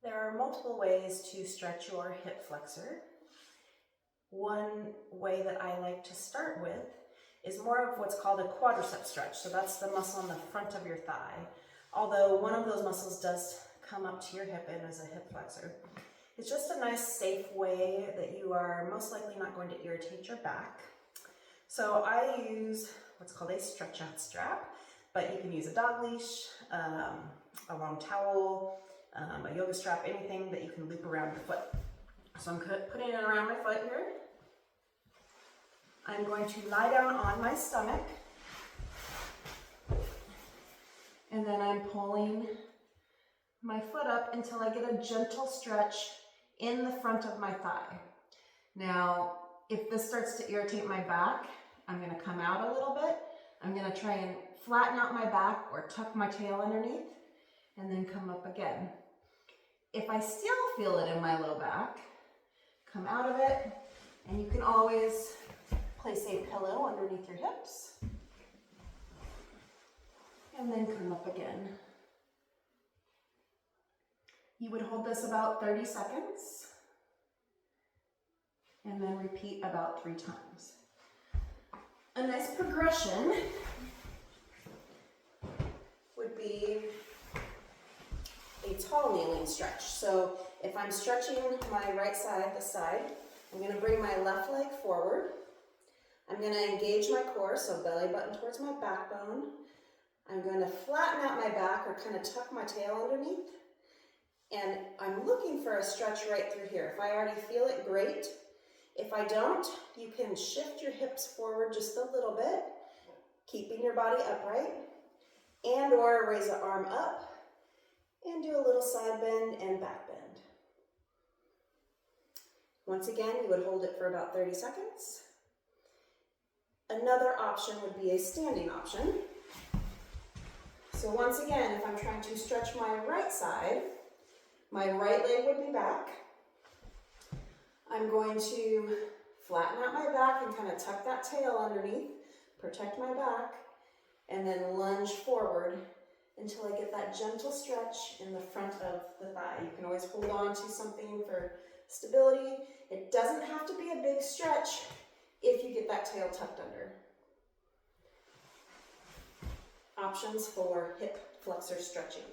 There are multiple ways to stretch your hip flexor. One way that I like to start with is more of what's called a quadricep stretch. So that's the muscle on the front of your thigh. Although one of those muscles does come up to your hip and is a hip flexor. It's just a nice, safe way that you are most likely not going to irritate your back. So I use what's called a stretch out strap, but you can use a dog leash, a long towel, a yoga strap, anything that you can loop around your foot. So I'm putting it around my foot here. I'm going to lie down on my stomach, and then I'm pulling my foot up until I get a gentle stretch in the front of my thigh. Now, if this starts to irritate my back, I'm going to come out a little bit. I'm going to try and flatten out my back or tuck my tail underneath and then come up again. If I still feel it in my low back, come out of it, and you can always place a pillow underneath your hips and then come up again. You would hold this about 30 seconds and then repeat about 3 times. A nice progression would be a tall kneeling stretch. So if I'm stretching my right side, this side, I'm going to bring my left leg forward. I'm going to engage my core, so belly button towards my backbone. I'm going to flatten out my back or kind of tuck my tail underneath. And I'm looking for a stretch right through here. If I already feel it, great. If I don't, you can shift your hips forward just a little bit, keeping your body upright, and or raise the arm up and do a little side bend and back bend. Once again, you would hold it for about 30 seconds. Another option would be a standing option. So once again, if I'm trying to stretch my right side, my right leg would be back. I'm going to flatten out my back and kind of tuck that tail underneath, protect my back, and then lunge forward until I get that gentle stretch in the front of the thigh. You can always hold on to something for stability. It doesn't have to be a big stretch if you get that tail tucked under. Options for hip flexor stretching.